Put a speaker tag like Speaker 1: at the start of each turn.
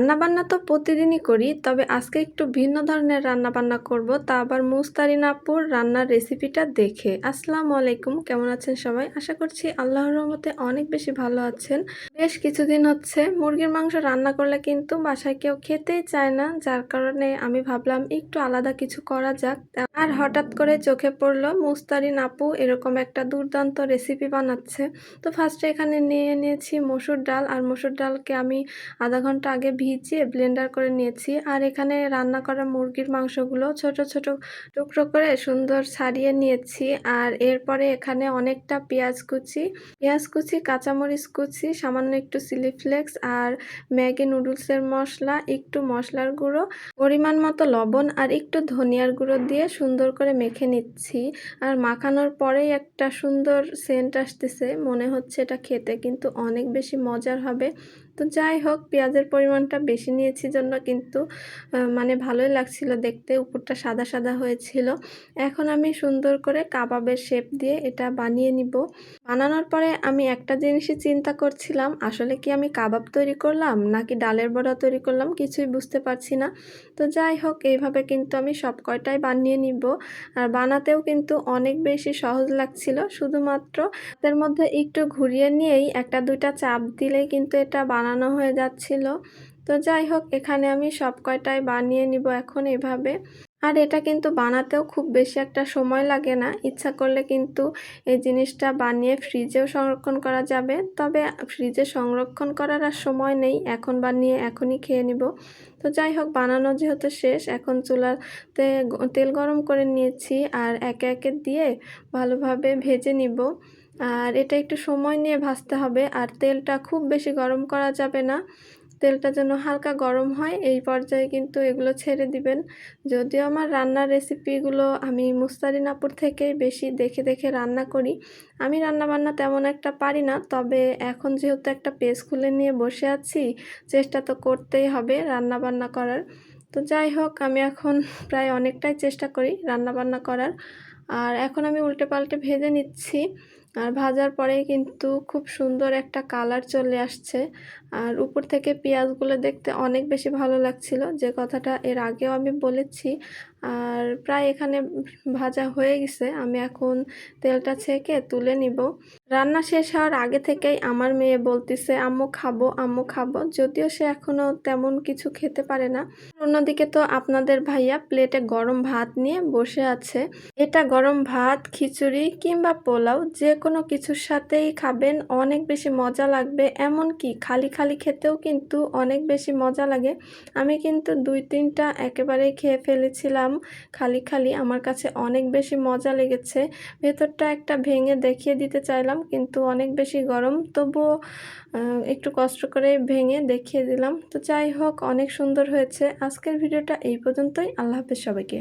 Speaker 1: রান্নাবান্না তো প্রতিদিনই করি, তবে আজকে একটু ভিন্ন ধরনের রান্নাবান্না করব, তা আবার মুস্তারিন আপুর রান্নার রেসিপিটা দেখে। আসসালামু আলাইকুম, কেমন আছেন সবাই? আশা করছি আল্লাহর রহমতে অনেক বেশি ভালো আছেন। বেশ কিছুদিন হচ্ছে মুরগির মাংস রান্না করলে কিন্তু বাসায় কেউ খেতেই চায় না, যার কারণে আমি ভাবলাম একটু আলাদা কিছু করা যাক। আর হঠাৎ করে চোখে পড়লো মুস্তারিন আপু এরকম একটা দুর্দান্ত রেসিপি বানাচ্ছে। তো ফার্স্টে এখানে নিয়ে নিয়েছি মসুর ডাল, আর মসুর ডালকে আমি আধা ঘন্টা আগে ভিজিয়ে ব্লেন্ডার করে নিয়েছি। আর এখানে রান্না করা মুরগির মাংসগুলো ছোট ছোট টুকরো করে সুন্দর ছাড়িয়ে নিয়েছি। আর এরপরে এখানে অনেকটা পেঁয়াজ কুচি, কাঁচামরিচ কুচি, সামান্য একটু চিলি ফ্লেক্স আর ম্যাগি নুডলসের মশলা, একটু মশলার গুঁড়ো, পরিমাণ মতো লবণ আর একটু ধনিয়ার গুঁড়ো দিয়ে সুন্দর করে মেখে নিচ্ছি। আর মাখানোর পরেই একটা সুন্দর সেন্ট আসতেছে, মনে হচ্ছে এটা খেতে কিন্তু অনেক বেশি মজার হবে। তো যাই হোক, পেঁয়াজের পরিমাণটা বেশি নিয়েছি জন্য কিন্তু মানে ভালোই লাগছিল দেখতে, উপরটা সাদা সাদা হয়েছিল। এখন আমি সুন্দর করে কাবাবের শেপ দিয়ে এটা বানিয়ে নিব। বানানোর পরে আমি একটা জিনিসই চিন্তা করছিলাম, আসলে কি আমি কাবাব তৈরি করলাম নাকি ডালের বড়া তৈরি করলাম, কিছুই বুঝতে পারছি না। তো যাই হোক, এইভাবে কিন্তু আমি সব কয়টাই বানিয়ে নিব। আর বানাতেও কিন্তু অনেক বেশি সহজ লাগছিল, শুধুমাত্র এর মধ্যে একটু ঘুরিয়ে নিয়েই একটা দুইটা চাপ দিলেই কিন্তু এটা বানানো হয়ে যাচ্ছিল। তো যাই হোক, এখানে আমি সব কয়টাই বানিয়ে নিব এখন এভাবে। আর এটা কিন্তু বানাতেও খুব বেশি একটা সময় লাগে না, ইচ্ছা করলে কিন্তু এই জিনিসটা বানিয়ে ফ্রিজেও সংরক্ষণ করা যাবে। তবে ফ্রিজে সংরক্ষণ করার আর সময় নেই, এখন বানিয়ে এখনই খেয়ে নিব। তো যাই হোক, বানানো যেহেতু শেষ, এখন চুলাতে তেল গরম করে নিয়েছি আর একে একে দিয়ে ভালোভাবে ভেজে নিব। আর এটা একটু সময় নিয়ে ভাজতে হবে, আর তেলটা খুব বেশি গরম করা যাবে না, তেলটা যেন হালকা গরম হয়, এই পর্যায়ে কিন্তু এগুলো ছেড়ে দিবেন। যদিও আমার রান্নার রেসিপিগুলো আমি মুস্তারিন আপুর থেকেই বেশি দেখে দেখে রান্না করি, আমি রান্নাবান্না তেমন একটা পারি না। তবে এখন যেহেতু একটা পেজ খুলে নিয়ে বসে আছি, চেষ্টা তো করতেই হবে রান্নাবান্না করার। তো যাই হোক, আমি এখন প্রায় অনেকটাই চেষ্টা করি রান্নাবান্না করার। আর এখন আমি উল্টে পাল্টে ভেজে নিচ্ছি। আর ভাজার পরেই কিন্তু খুব সুন্দর একটা কালার চলে আসছে। আর উপর থেকে পেঁয়াজগুলো দেখতে অনেক বেশি ভালো লাগছিল, যে কথাটা এর আগেও আমি বলেছি। আর প্রায় এখানে ভাজা হয়ে গেছে, আমি এখন তেলটা ছেঁকে তুলে নিব। রান্না শেষ হওয়ার আগে থেকেই আমার মেয়ে বলতেছে আম্মু খাবো, আম্মু খাবো, যদিও সে এখনো তেমন কিছু খেতে পারে না। অন্যদিকে তো আপনাদের ভাইয়া প্লেটে গরম ভাত নিয়ে বসে আছে। এটা গরম ভাত, খিচুড়ি কিংবা পোলাও যে কোনো কিছুর সাথেই খাবেন, অনেক বেশি মজা লাগবে। এমনকি খালি খালি খেতেও কিন্তু অনেক বেশি মজা লাগে। আমি কিন্তু 2-3টা একেবারেই খেয়ে ফেলেছিলাম খালি খালি, আমার কাছে অনেক বেশি মজা লেগেছে। ভেতরটা একটা ভেঙে দেখিয়ে দিতে চাইলাম, কিন্তু অনেক বেশি গরম, তবুও একটু কষ্ট করে ভেঙে দেখিয়ে দিলাম। তো যাই হোক, অনেক সুন্দর হয়েছে। আজকের ভিডিওটা এই পর্যন্তই। আল্লাহ হাফেজ সবাইকে।